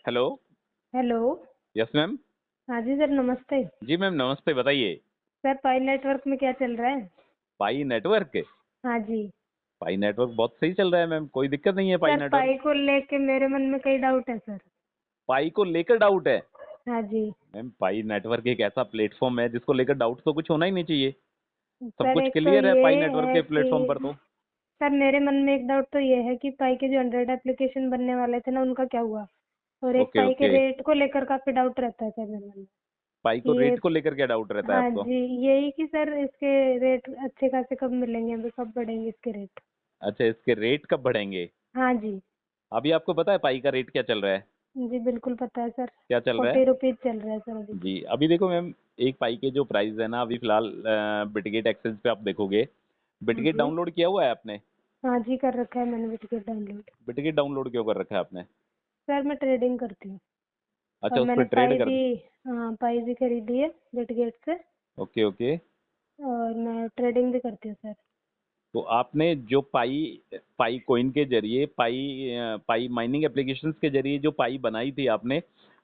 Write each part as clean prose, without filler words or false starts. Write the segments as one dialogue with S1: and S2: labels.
S1: Hello.
S2: Hello.
S1: Yes ma'am.
S2: हाँ जी sir, नमस्ते।
S1: जी ma'am नमस्ते, बताइए।
S2: सर, पाई नेटवर्क में क्या चल रहा है?
S1: पाई नेटवर्क।
S2: हाँ जी।
S1: पाई नेटवर्क बहुत सही चल रहा है मैम, कोई दिक्कत नहीं है पाई
S2: सर,
S1: नेटवर्क।
S2: पाई को लेके मेरे मन में कई डाउट है सर।
S1: पाई को लेकर डाउट है?
S2: हाँ जी।
S1: मैम पाई नेटवर्क एक ऐसा प्लेटफॉर्म है जिसको लेकर डाउट तो कुछ होना ही नहीं चाहिए। सब
S2: सर,
S1: कुछ
S2: एक तो
S1: क्लियर है
S2: ये
S1: पाई नेटवर्क
S2: है
S1: के
S2: कि
S1: प्लेटफॉर्म पर तो।
S2: सर, मेरे मन में एक डाउट तो ये है कि पाई के जो 100 एप्लीकेशन बनने वाले थे ना, उनका क्या हुआ? और एक
S1: ओके
S2: पाई के
S1: ओके।
S2: रेट को लेकर काफी डाउट रहता है सर मेरे मन में
S1: पाई को
S2: कि ये।
S1: रेट को लेकर क्या डाउट रहता है
S2: हाँ
S1: आपको?
S2: जी। यही कि सर, इसके रेट अच्छे खासे कब मिलेंगे, अभी कब बढ़ेंगे इसके रेट?
S1: अच्छा, इसके रेट कब बढ़ेंगे?
S2: हाँ जी।
S1: अभी आपको पता है पाई का रेट क्या चल रहा है?
S2: जी बिल्कुल पता है सर।
S1: क्या चल रहा है?
S2: 40 रुपीज चल रहा है सर अभी।
S1: जी अभी देखो मैम, एक पाई के जो प्राइस है ना अभी फिलहाल बिटगेट एक्सचेंज पे आप देखोगे।
S2: हाँ
S1: बिटगेट
S2: जी।
S1: डाउनलोड किया हुआ है आपने?
S2: हाँ जी, कर रखा है मैंने विटगेट डाउनलोड।
S1: बिटगेट डाउनलोड क्यों कर रखा है आपने?
S2: सर, मैं ट्रेडिंग करती हूँ।
S1: अच्छा,
S2: और
S1: उस पर
S2: मैंने
S1: ट्रेड कर।
S2: पाई भी खरीदी है विटगेट से।
S1: Okay okay.
S2: और मैं ट्रेडिंग भी करती हूँ सर।
S1: तो आपने जो पाई पाई कोइन के जरिए पाई माइनिंग एप्लीकेशंस के जरिए जो पाई बनाई थी आपने,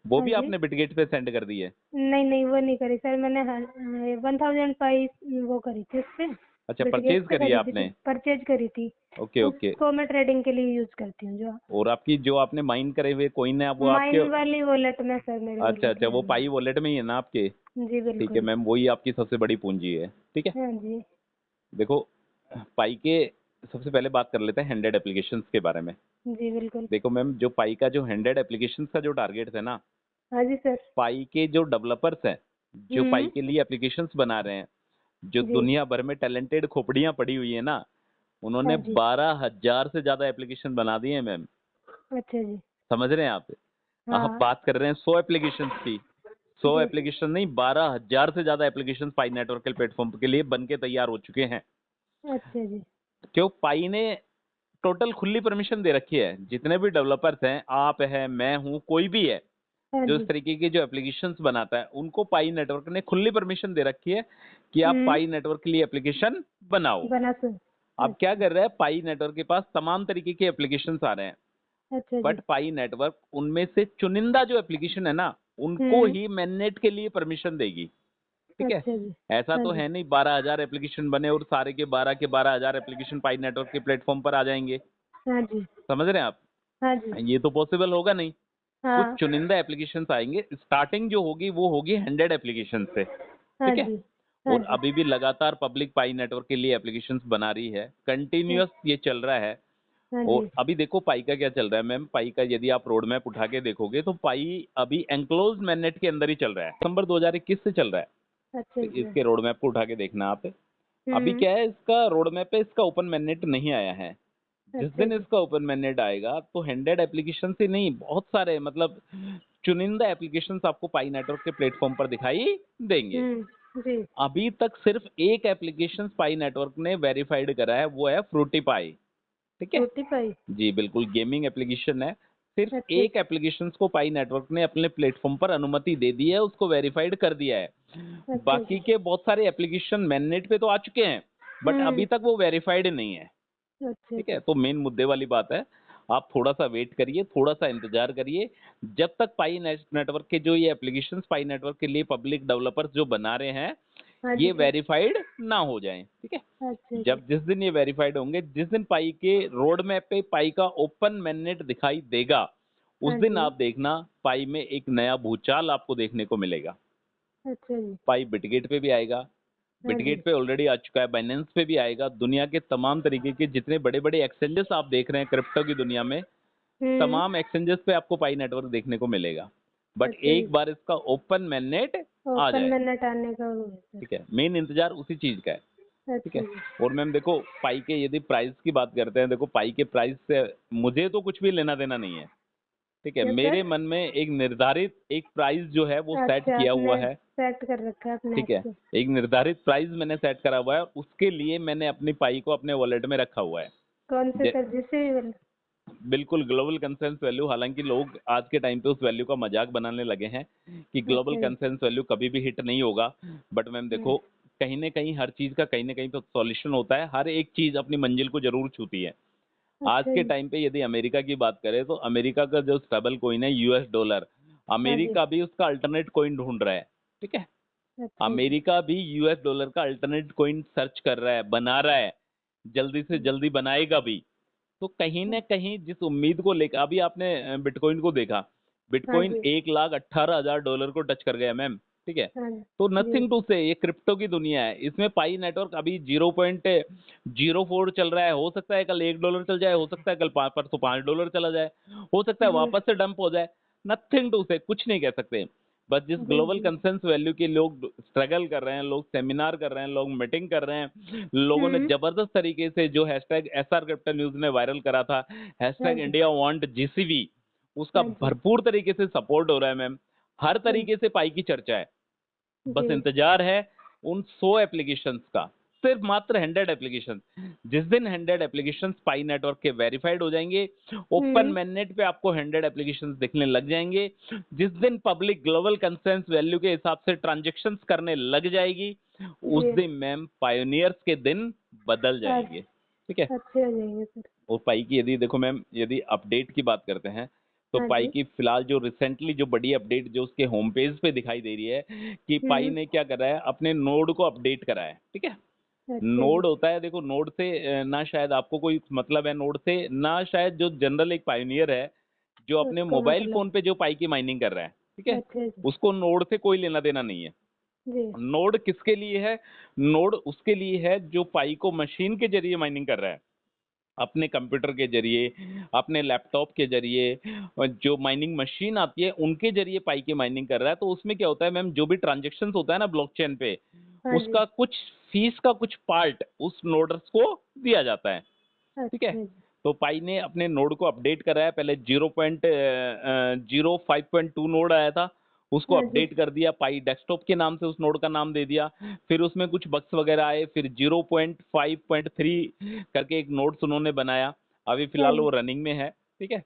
S1: वो
S2: हाँ
S1: भी
S2: जी।
S1: आपने बिटगेट पे सेंड कर दी है?
S2: नहीं नहीं, वो नहीं करी सर मैंने। 1000 पाई वो करी थी उस पे।
S1: अच्छा,
S2: विटगेट
S1: परचेज
S2: से
S1: करी है
S2: खरीदी थी,
S1: आपने?
S2: परचेज करी थी।
S1: Okay okay.
S2: उसको मैं ट्रेडिंग के लिए यूज करती हूँ जो।
S1: और आपकी जो आपने माइन करे हुए कोइन है वो आपके?
S2: माइन वाली वॉलेट में सर, मेरे
S1: अच्छा
S2: वॉलेट
S1: अच्छा,
S2: में
S1: वो
S2: नहीं
S1: पाई वॉलेट में ही है ना आपके?
S2: है। जी
S1: ठीक है
S2: बिल्कुल।
S1: मैम, वही आपकी सबसे बड़ी पूंजी है। ठीक है।
S2: हाँ जी।
S1: देखो, पाई के सबसे पहले बात कर लेते हैं हंड्रेड एप्लीकेशंस के बारे में।
S2: जी बिल्कुल।
S1: देखो मैम, जो पाई का जो हंड्रेड एप्लीकेशंस का जो टारगेट था ना,
S2: हाँ जी सर।
S1: पाई के जो डेवलपर्स हैं, जो पाई
S2: हम्म।
S1: के लिए एप्लीकेशंस बना रहे हैं, जो
S2: जी।
S1: दुनिया भर में टैलेंटेड खोपड़ियां पड़ी हुई है ना,
S2: हाँ
S1: उन्होंने
S2: जी।
S1: 12,000 से ज्यादा एप्लीकेशन बना दिए हैं मैम।
S2: अच्छा जी।
S1: समझ रहे हैं आप? आप
S2: हाँ।
S1: बात कर रहे हैं 100 एप्लीकेशन की। 100
S2: जी।
S1: एप्लीकेशन नहीं, 12,000 से ज्यादा एप्लीकेशन पाई नेटवर्क के प्लेटफॉर्म के लिए बन के तैयार हो चुके हैं।
S2: अच्छा जी।
S1: क्यों? पाई ने टोटल खुली परमिशन दे रखी है, जितने भी डेवलपर्स हैं, आप है, मैं हूं, कोई भी है,
S2: हाँ
S1: जो इस
S2: जी।
S1: तरीके की जो एप्लीकेशंस बनाता है, उनको पाई नेटवर्क ने खुली परमिशन दे रखी है कि आप
S2: हम्म।
S1: पाई नेटवर्क के लिए एप्लीकेशन बनाओ।
S2: बना सर।
S1: अब क्या
S2: अच्छा।
S1: कर रहा है, पाई नेटवर्क के पास तमाम तरीके के एप्लीकेशंस आ रहे हैं,
S2: अच्छा जी।
S1: बट पाई नेटवर्क उनमें से चुनिंदा जो एप्लीकेशन है ना, उनको
S2: हम्म।
S1: ही मैननेट के लिए परमिशन देगी। ठीक है।
S2: अच्छा जी।
S1: ऐसा
S2: हाँ
S1: तो
S2: जी।
S1: है नहीं 12,000 एप्लीकेशन बने और सारे के 12,000 एप्लीकेशन पाई नेटवर्क के प्लेटफॉर्म पर आ जाएंगे।
S2: हाँ जी।
S1: समझ रहे हैं आप?
S2: हाँ जी।
S1: ये तो पॉसिबल होगा नहीं। कुछ
S2: हाँ।
S1: चुनिंदा एप्लीकेशंस आएंगे, स्टार्टिंग जो होगी वो होगी 100 एप्लीकेशन से।
S2: हाँ
S1: ठीक है।
S2: जी। हाँ
S1: और
S2: जी।
S1: अभी भी लगातार पब्लिक पाई नेटवर्क के लिए एप्लीकेशंस बना रही है,
S2: हाँ।
S1: कंटिन्यूअस ये चल रहा है।
S2: हाँ
S1: और
S2: जी।
S1: अभी देखो पाई का क्या चल रहा है मैम, पाई का यदि आप रोड मैप उठा के देखोगे तो पाई अभी एंक्लोज मैननेट के अंदर ही चल रहा है, दिसंबर 2021 से चल रहा है।
S2: अच्छा
S1: तो
S2: जी।
S1: इसके रोड मैप को उठा के देखना आप। अभी
S2: हम्म।
S1: क्या है, इसका रोड मैप पे इसका ओपन मैननेट नहीं आया है। जिस
S2: अच्छा
S1: दिन
S2: जी।
S1: इसका ओपन मैननेट आएगा तो 100 एप्लीकेशन से नहीं, बहुत सारे मतलब चुनिंदा एप्लीकेशन आपको पाई नेटवर्क के प्लेटफॉर्म पर दिखाई देंगे।
S2: जी।
S1: अभी तक सिर्फ एक एप्लीकेशन पाई नेटवर्क ने वेरीफाइड करा है, वो है फ्रूटी पाई। ठीक है।
S2: रोटी पाई।
S1: जी बिल्कुल, गेमिंग एप्लीकेशन है। सिर्फ
S2: अच्छा
S1: एक
S2: जी।
S1: एप्लीकेशन को पाई नेटवर्क ने अपने प्लेटफॉर्म पर अनुमति दे दी है, उसको वेरीफाइड कर दिया है।
S2: अच्छा
S1: बाकी
S2: जी।
S1: के बहुत सारे एप्लीकेशन मैननेट पे तो आ चुके हैं, बट
S2: हम्म।
S1: अभी तक वो वेरीफाइड नहीं है।
S2: अच्छा
S1: ठीक
S2: जी।
S1: है, तो मेन मुद्दे वाली बात है। आप थोड़ा सा वेट करिए, थोड़ा सा इंतजार करिए, जब तक पाई नेटवर्क के जो ये एप्लीकेशन पाई नेटवर्क के लिए पब्लिक डेवलपर्स जो बना रहे हैं,
S2: हाँ जी
S1: ये
S2: सर।
S1: वेरीफाइड ना हो जाएं। ठीक है।
S2: अच्छा जी।
S1: जब जिस दिन ये वेरीफाइड होंगे, जिस दिन पाई के रोड मैप पे पाई का ओपन मैननेट दिखाई देगा, उस
S2: हाँ
S1: दिन
S2: जी।
S1: आप देखना पाई में एक नया भूचाल आपको देखने को मिलेगा।
S2: अच्छा जी।
S1: पाई बिटगेट पे भी आएगा।
S2: हाँ जी।
S1: बिटगेट पे ऑलरेडी आ चुका है, बाइनेंस पे भी आएगा। दुनिया के तमाम तरीके के जितने बड़े बड़े एक्सचेंजेस आप देख रहे हैं क्रिप्टो की दुनिया में,
S2: हम्म।
S1: तमाम एक्सचेंजेस पे आपको पाई नेटवर्क देखने को मिलेगा। बट
S2: अच्छा जी।
S1: एक बार इसका ओपन मैननेट आ
S2: ओपन
S1: जाए।
S2: मैनेट आने का वो है सर।
S1: ठीक है, मेन इंतजार उसी चीज का है। ठीक
S2: अच्छा
S1: है।
S2: जी।
S1: और मैम देखो, पाई के यदि प्राइस की बात करते हैं, देखो पाई के प्राइस से मुझे तो कुछ भी लेना देना नहीं है। ठीक है,
S2: यस
S1: मेरे
S2: सर।
S1: मन में एक निर्धारित एक प्राइस जो है वो सेट
S2: अच्छा,
S1: किया हुआ
S2: आपने
S1: है।
S2: सेट कर रखा है अपने
S1: ठीक
S2: आप
S1: है।
S2: से।
S1: एक निर्धारित प्राइस मैंने सेट करा हुआ है, उसके लिए मैंने अपनी पाई को अपने वॉलेट में रखा हुआ है।
S2: कौन से
S1: जे-
S2: सर, जिससे भी
S1: बिल्कुल ग्लोबल कंसेंसस वैल्यू, हालांकि लोग आज के टाइम पे उस वैल्यू का मजाक बनाने लगे हैं कि ग्लोबल
S2: अच्छा जी।
S1: कंसेंसस वैल्यू कभी भी हिट नहीं होगा। बट मैम
S2: हम्म।
S1: देखो, कहीं ना कहीं हर चीज का कहीं ना कहीं तो सॉल्यूशन होता है, हर एक चीज अपनी मंजिल को जरूर छूती है। आज
S2: अच्छा
S1: के
S2: जी।
S1: टाइम पे यदि अमेरिका की बात करें तो अमेरिका का जो स्टेबल कॉइन है यूएस डॉलर,
S2: हाँ जी।
S1: अमेरिका भी उसका अल्टरनेट कॉइन ढूंढ रहा है। ठीक है,
S2: अच्छा जी।
S1: अमेरिका भी यूएस डॉलर का अल्टरनेट कॉइन सर्च कर रहा है, बना रहा है, जल्दी से जल्दी बनाएगा भी। तो कहीं ना कहीं जिस उम्मीद को लेकर अभी आपने बिटकॉइन को देखा,
S2: हाँ
S1: बिटकॉइन
S2: जी।
S1: 1,18,000 डॉलर को टच कर गया मैम। ठीक है,
S2: हाँ जी।
S1: तो
S2: जी।
S1: नथिंग टू से, ये क्रिप्टो की दुनिया है, इसमें पाई नेटवर्क अभी 0.04 चल रहा है, हो सकता है कल $1 चल जाए, हो सकता है कल परसों $5 चला जाए, हो सकता है
S2: जी।
S1: वापस से डंप हो जाए। नथिंग टू से, कुछ नहीं कह सकते। बस जिस
S2: जी।
S1: ग्लोबल
S2: जी।
S1: कंसेंस वैल्यू के लोग स्ट्रगल कर रहे हैं, लोग सेमिनार कर रहे हैं, लोग मीटिंग कर रहे हैं, लोगों ने
S2: हम्म।
S1: जबरदस्त तरीके से जो हैशटैग एसआर क्रिप्टन न्यूज ने वायरल करा था,
S2: हाँ
S1: हैशटैग
S2: जी।
S1: इंडिया वांट जीसीबी, उसका
S2: हाँ जी।
S1: भरपूर तरीके से सपोर्ट हो रहा है मैम। हर
S2: हाँ
S1: तरीके से पाई की चर्चा है। बस
S2: जी।
S1: इंतजार है उन 100 एप्लीकेशंस का, सिर्फ मात्र 100 एप्लीकेशन। जिस दिन 100 एप्लीकेशन पाई नेटवर्क के वेरीफाइड हो जाएंगे, ओपन
S2: हम्म।
S1: मैननेट पे आपको 100 एप्लीकेशन दिखने लग जाएंगे। जिस दिन पब्लिक ग्लोबल कंसेंस वैल्यू के हिसाब से ट्रांजेक्शंस करने लग जाएगी, उस
S2: जी।
S1: दिन मैम पायोनियर्स के दिन बदल जाएंगे।
S2: अच्छे
S1: ठीक है,
S2: अच्छे हो जाएंगे फिर।
S1: और पाई की यदि देखो मैम, यदि अपडेट की बात करते हैं तो
S2: हाँ
S1: पाई
S2: जी।
S1: की फिलहाल जो रिसेंटली जो बड़ी अपडेट जो उसके होम पेज पे दिखाई दे रही है कि पाई
S2: हम्म।
S1: ने क्या करा है, अपने नोड को अपडेट करा है। ठीक है,
S2: अच्छा जी।
S1: नोड होता है, देखो नोड से ना शायद आपको कोई मतलब है नोड से, ना शायद जो जनरल एक पायोनियर है जो अपने
S2: उसको
S1: मोबाइल
S2: मतलब।
S1: फोन पे जो पाई की माइनिंग कर रहा है, ठीक है,
S2: अच्छा जी।
S1: उसको नोड से कोई लेना देना नहीं है।
S2: जी।
S1: नोड किसके लिए है? नोड उसके लिए है जो पाई को मशीन के जरिए माइनिंग कर रहा है, अपने कंप्यूटर के जरिए, अपने लैपटॉप के जरिए, जो माइनिंग मशीन आती है उनके जरिए पाई की माइनिंग कर रहा है। तो उसमें क्या होता है मैम, जो भी ट्रांजेक्शन होता है ना ब्लॉकचेन पे,
S2: हाँ जी।
S1: उसका कुछ फीस का कुछ पार्ट उस नोडर्स को दिया जाता है। ठीक है,
S2: अच्छा जी।
S1: तो पाई ने अपने नोड को अपडेट करा है। पहले 0.05.2 नोड आया था, उसको
S2: हाँ जी।
S1: अपडेट कर दिया, पाई डेस्कटॉप के नाम से उस नोड का नाम दे दिया। फिर उसमें कुछ बग्स वगैरह आए, फिर 0.5.3 करके एक नोड्स उन्होंने बनाया। अभी
S2: हाँ
S1: फिलहाल वो
S2: जी।
S1: रनिंग में है। ठीक है,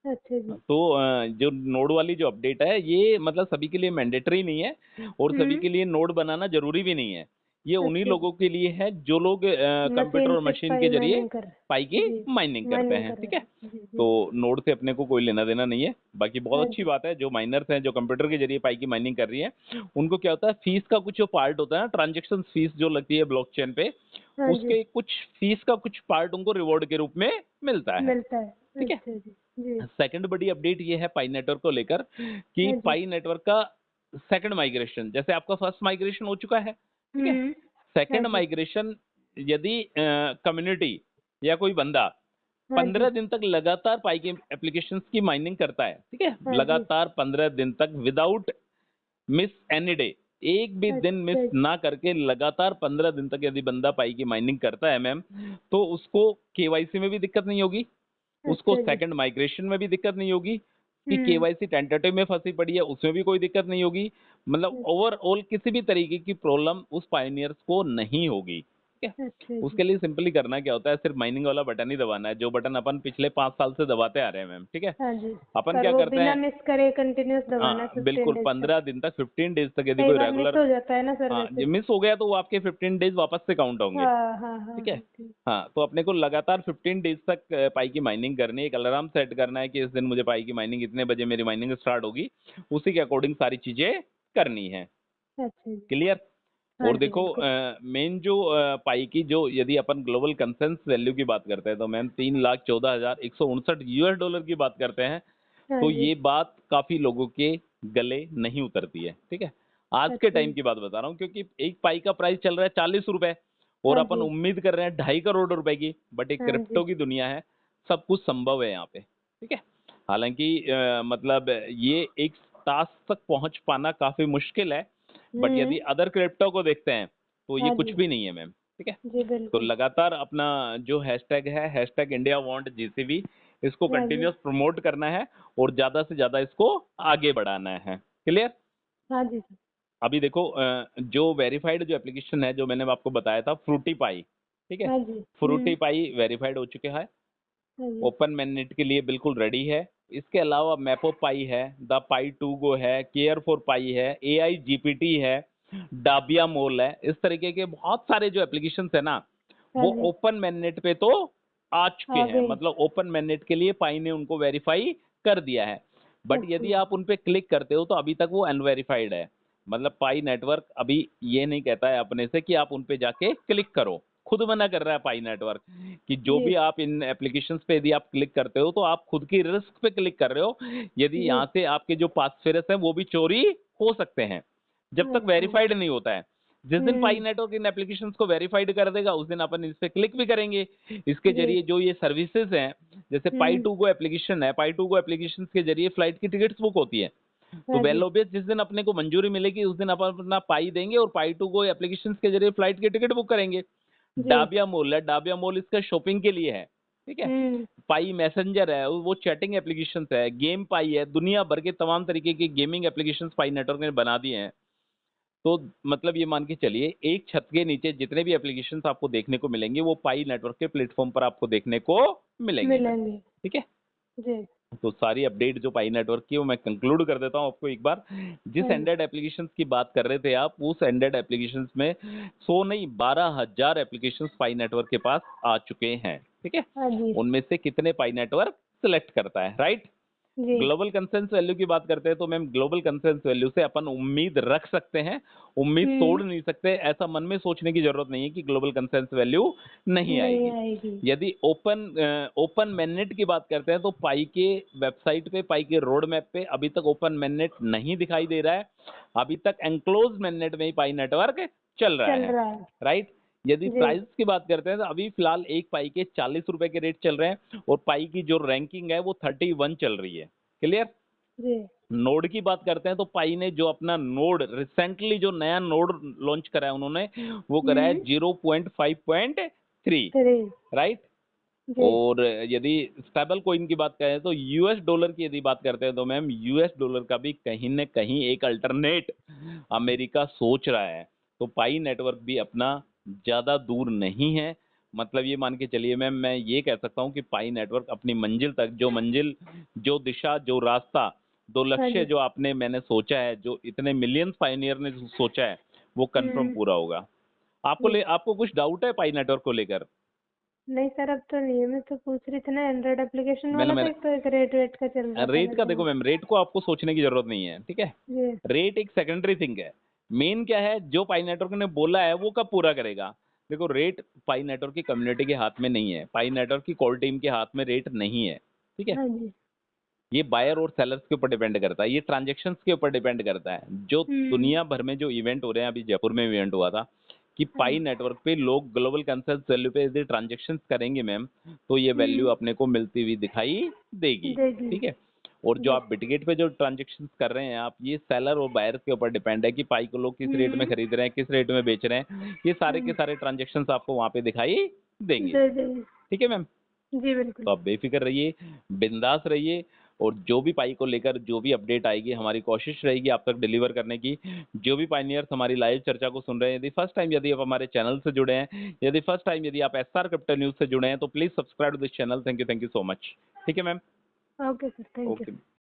S2: अच्छा जी।
S1: तो जो नोड वाली जो अपडेट है, ये मतलब सभी के लिए मैंडेटरी नहीं है और सभी
S2: हम्म।
S1: के लिए नोड बनाना जरूरी भी नहीं है। ये उन्हीं
S2: अच्छा जी।
S1: लोगों के लिए है जो लोग कंप्यूटर
S2: मशीन
S1: और
S2: से
S1: मशीन के
S2: पाई
S1: जरिए
S2: माइनिंग कर।
S1: पाई की
S2: जी।
S1: माइनिंग करते
S2: माइनिंग
S1: हैं।
S2: कर रहे
S1: ठीक है,
S2: हैं। जी।
S1: तो
S2: जी।
S1: नोड से अपने को कोई लेना देना नहीं है। बाकी बहुत
S2: हाँ
S1: अच्छी
S2: जी।
S1: बात है, जो माइनर्स हैं जो कंप्यूटर के जरिए पाई की माइनिंग कर रही है, उनको क्या होता है, फीस का कुछ जो पार्ट होता है ना, ट्रांजेक्शन फीस जो लगती है ब्लॉकचेन पे,
S2: हाँ जी।
S1: उसके कुछ फीस का कुछ पार्ट उनको रिवॉर्ड के रूप में मिलता है।
S2: मिलता है।
S1: ठीक है,
S2: अच्छा जी। जी।
S1: सेकंड बड़ी अपडेट ये है पाई नेटवर्क को लेकर कि
S2: हाँ जी।
S1: पाई नेटवर्क का सेकंड माइग्रेशन, जैसे आपका फर्स्ट माइग्रेशन हो चुका है, ठीक है,
S2: हम्म। हाँ
S1: सेकंड
S2: जी।
S1: माइग्रेशन यदि कम्युनिटी या कोई बंदा
S2: हाँ जी।
S1: 15 दिन तक लगातार पाई की एप्लीकेशंस की माइनिंग करता है, ठीक है,
S2: हाँ जी।
S1: लगातार 15 दिन तक विदाउट मिस एनी डे, एक भी दिन मिस
S2: अच्छा जी।
S1: ना करके लगातार 15 दिन तक यदि बंदा पाई की माइनिंग करता है मैम, तो उसको केवाईसी में भी दिक्कत नहीं होगी, उसको
S2: अच्छा जी।
S1: सेकंड माइग्रेशन में भी दिक्कत नहीं होगी, कि
S2: हम्म।
S1: केवाईसी टेंटेटिव में फंसी पड़ी है उसमें भी कोई दिक्कत नहीं होगी। मतलब ओवरऑल किसी भी तरीके की प्रॉब्लम उस पायनियर्स को नहीं होगी। ठीक है,
S2: अच्छा जी।
S1: उसके लिए सिंपली करना क्या होता है, सिर्फ माइनिंग वाला बटन ही दबाना है, जो बटन अपन पिछले 5 साल से दबाते आ रहे हैं मैम। ठीक है,
S2: हाँ जी।
S1: अपन
S2: और
S1: क्या
S2: वो
S1: करते
S2: बिना
S1: हैं,
S2: मिस करे कंटिन्यूअस दबाना है
S1: हाँ
S2: 15
S1: बिल्कुल,
S2: डेज तक।
S1: 15 दिन तक, 15 डेज तक यदि
S2: कई
S1: कोई
S2: बार मिस
S1: रेगुलर,
S2: हो जाता है ना सर
S1: हाँ
S2: वैसे।
S1: मिस हो गया तो वो आपके 15 डेज वापस से काउंट होंगे।
S2: हाँ हाँ हाँ
S1: ठीक है,
S2: हाँ ठीक।
S1: हाँ, तो अपने को लगातार 15 डेज तक पाई की माइनिंग करनी है। एक अलार्म सेट करना है कि इस दिन मुझे पाई की माइनिंग, इतने बजे मेरी माइनिंग स्टार्ट होगी, उसी के अकॉर्डिंग सारी चीजें करनी है।
S2: अच्छा जी।
S1: क्लियर?
S2: हाँ
S1: और
S2: जी
S1: देखो
S2: बिल्कुल।
S1: मेन जो पाई की जो यदि अपन ग्लोबल कंसेंस वैल्यू की बात करते हैं तो मैम 3,14,159 US डॉलर की बात करते हैं,
S2: हाँ
S1: तो
S2: जी।
S1: ये बात काफी लोगों के गले नहीं उतरती है। ठीक है, आज के
S2: अच्छा
S1: टाइम
S2: जी।
S1: की बात बता रहा हूँ, क्योंकि एक पाई का प्राइस चल रहा है 40 रुपए और
S2: हाँ
S1: अपन
S2: जी।
S1: उम्मीद कर रहे हैं 2.5 करोड़ रुपए की, बट एक
S2: हाँ जी।
S1: क्रिप्टो की दुनिया है, सब कुछ संभव है यहाँ पे। ठीक है, हालांकि मतलब ये एक टास्क तक पहुंच पाना काफी मुश्किल है, बट
S2: हम्म।
S1: यदि अदर क्रिप्टो को देखते हैं तो ये
S2: हाँ
S1: कुछ
S2: जी।
S1: भी नहीं है मैम। ठीक है,
S2: जी
S1: तो
S2: बिल्कुल।
S1: लगातार अपना जो हैशटैग है, हैशटैग इंडिया वांट जीसीबी, इसको
S2: हाँ जी।
S1: कंटिन्यूस प्रमोट करना है और ज्यादा से ज्यादा इसको आगे बढ़ाना है। क्लियर?
S2: हाँ जी सर।
S1: अभी देखो जो वेरीफाइड जो एप्लीकेशन है, जो मैंने आपको बताया था, फ्रूटी पाई, ठीक है,
S2: हाँ जी।
S1: फ्रूटी पाई वेरीफाइड हो चुके हैं,
S2: हाँ जी।
S1: ओपन मैनेट के लिए बिल्कुल रेडी है। इसके अलावा मैपो पाई है, द पाई टू गो है, केयर फॉर पाई है, एआई जीपीटी है, डाबिया मोल है, इस तरीके के बहुत सारे जो एप्लीकेशंस है ना,
S2: हाँ
S1: वो
S2: जी।
S1: ओपन मैनेट पे तो आ चुके
S2: आ
S1: हैं,
S2: गए।
S1: मतलब ओपन मैनेट के लिए पाई ने उनको वेरीफाई कर दिया है। But
S2: okay.
S1: यदि आप उन पे क्लिक करते हो तो अभी तक वो अनवेरिफाइड है। मतलब पाई नेटवर्क अभी ये नहीं कहता है अपने से कि आप उन पे जाके क्लिक करो, खुद मना कर रहा है पाई नेटवर्क कि जो
S2: जी।
S1: भी आप इन एप्लीकेशंस पे यदि आप क्लिक करते हो तो आप खुद की रिस्क पे क्लिक कर रहे हो। यदि
S2: जी।
S1: यहाँ से आपके जो पासफेरस है वो भी चोरी हो सकते हैं, जब तक
S2: अच्छा।
S1: वेरीफाइड नहीं होता है। जिस दिन पाई
S2: हम्म।
S1: नेटवर्क इन एप्लीकेशंस को वेरीफाइड कर देगा उस दिन अपन इस पे क्लिक भी करेंगे। इसके
S2: जी।
S1: जरिए जो ये सर्विसेज हैं, जैसे पाई
S2: हम्म।
S1: टू गो एप्लीकेशन है, पाई टू गो एप्लीकेशन के जरिए फ्लाइट की टिकट्स बुक होती है। तो
S2: हाँ
S1: वेल
S2: जी।
S1: ओबियस जिस दिन अपने को मंजूरी मिलेगी उस दिन अपन अपना पाई देंगे और पाई टू गो एप्लीकेशन के जरिए फ्लाइट की टिकट बुक करेंगे।
S2: जी।
S1: डाबिया मोल है, डाबिया मोल इसका शॉपिंग के लिए है, ठीक है।
S2: हम्म।
S1: पाई मैसेंजर है, वो चैटिंग एप्लीकेशन है। गेम पाई है, दुनिया भर के तमाम तरीके के गेमिंग एप्लीकेशन पाई नेटवर्क ने बना दिए हैं। तो मतलब ये मान के चलिए एक छत के नीचे जितने भी एप्लीकेशंस आपको देखने को मिलेंगे वो पाई नेटवर्क के प्लेटफॉर्म पर आपको देखने को मिलेंगे मैम,
S2: मिलेंगे।
S1: ठीक है।
S2: जी।
S1: तो सारी अपडेट जो पाई नेटवर्क की है वो मैं कंक्लूड कर देता हूँ आपको एक बार। जिस
S2: हाँ जी।
S1: एंड्रॉइड एप्लीकेशंस की बात कर रहे थे आप, उस एंड्रॉइड एप्लीकेशंस में 100 नहीं 12,000 एप्लीकेशंस पाई नेटवर्क के पास आ चुके हैं, ठीक है।
S2: हाँ जी।
S1: उनमें से कितने पाई नेटवर्क सिलेक्ट करता है, राइट।
S2: जी।
S1: ग्लोबल कंसेंसस वैल्यू की बात करते हैं तो मैम ग्लोबल कंसेंसस वैल्यू से अपन उम्मीद रख सकते हैं, उम्मीद तोड़
S2: हम्म।
S1: नहीं सकते। ऐसा मन में सोचने की जरूरत नहीं है कि ग्लोबल कंसेंसस वैल्यू नहीं
S2: नहीं
S1: आएगी।
S2: आएगी।
S1: यदि ओपन मैनेट की बात करते हैं तो पाई के वेबसाइट पे, पाई के रोड मैप पे अभी तक ओपन मैनेट नहीं दिखाई दे रहा है। अभी तक एंक्लोज मैनेट में ही पाई नेटवर्क चल रहा
S2: चल
S1: है,
S2: रहा है।
S1: राइट। यदि
S2: जी।
S1: प्राइस की बात करते हैं तो अभी फिलहाल एक पाई के 40 रुपए के रेट चल रहे हैं और पाई की जो रैंकिंग है वो 31 चल रही है, क्लियर।
S2: जी।
S1: नोड की बात करते हैं तो पाई ने जो अपना नोड रिसेंटली जो नया नोड लॉन्च करा है उन्होंने, वो करा है
S2: हम्म।
S1: 0.5.3,
S2: 3।
S1: राइट।
S2: जी।
S1: और यदि स्टेबल कॉइन की बात करें तो यूएस डॉलर की यदि बात करते हैं तो मैम यूएस डॉलर का भी कहीं न कहीं एक अल्टरनेट अमेरिका सोच रहा है। तो पाई नेटवर्क भी अपना ज़्यादा दूर नहीं है। मतलब ये मान के चलिए मैम, मैं ये कह सकता हूँ कि पाई नेटवर्क अपनी मंजिल तक, जो मंजिल, जो दिशा, जो रास्ता, दो
S2: हाँ
S1: लक्ष्य
S2: जी।
S1: जो आपने मैंने सोचा है, जो इतने मिलियंस पायनियर ने सोचा है, वो कंफर्म
S2: हम्म।
S1: पूरा होगा।
S2: जी।
S1: आपको कुछ डाउट है पाई नेटवर्क को लेकर?
S2: नहीं सर, अब तो नहीं है। मैं तो पूछ रही थी ना, एंड्रॉइड एप्लीकेशन
S1: मैंने
S2: वाला था,
S1: मैंने
S2: एक तो एक रेट वेट का चल रहा था
S1: रेट का
S2: वैसे
S1: देखो
S2: में।
S1: मैम, रेट को आपको सोचने की जरूरत नहीं है, ठीक है।
S2: जी।
S1: रेट एक सेकेंडरी थिंग है। मेन क्या है, जो पाई नेटवर्क ने बोला है वो कब पूरा करेगा। देखो रेट पाई नेटवर्क की कम्युनिटी के हाथ में नहीं है, पाई नेटवर्क की कोर टीम के हाथ में रेट नहीं है, ठीक है।
S2: हाँ जी।
S1: ये बायर और सेलर्स के ऊपर डिपेंड करता है, ये ट्रांजेक्शन्स के ऊपर डिपेंड करता है। जो
S2: हम्म।
S1: दुनिया भर में जो इवेंट हो रहे हैं, अभी जयपुर में इवेंट हुआ था कि
S2: हाँ
S1: पाई
S2: जी।
S1: नेटवर्क पे लोग ग्लोबल कंसेंसस वैल्यू पे यदि ट्रांजेक्शन्स करेंगे मैम, तो ये वैल्यू
S2: हम्म।
S1: अपने को मिलती हुई दिखाई देगी,
S2: देगी।
S1: ठीक है। और जो
S2: जी।
S1: आप बिटगेट पे जो ट्रांजेक्शन्स कर रहे हैं आप, ये सेलर और बायर के ऊपर डिपेंड है कि पाई को लोग किस रेट में
S2: हम्म।
S1: खरीद रहे हैं, किस रेट में बेच रहे हैं। ये सारे के
S2: हम्म।
S1: सारे ट्रांजेक्शन्स आपको वहाँ पे दिखाई देंगे,
S2: दे देगी।
S1: ठीक है मैम।
S2: जी
S1: तो
S2: बिल्कुल।
S1: आप बेफिक्र रहिए, बिंदास रहिए, और जो भी पाई को लेकर जो भी अपडेट आएगी हमारी कोशिश रहेगी आप तक डिलीवर करने की। जो भी पायनियर्स हमारी लाइव चर्चा को सुन रहे हैं, यदि फर्स्ट टाइम यदि आप हमारे चैनल से जुड़े हैं, यदि फर्स्ट टाइम यदि आप एसआर क्रिप्टो न्यूज़ से जुड़े हैं तो please subscribe to this channel. Thank you so much, ठीक है ma'am.
S2: Okay sir, thank you.
S1: Okay.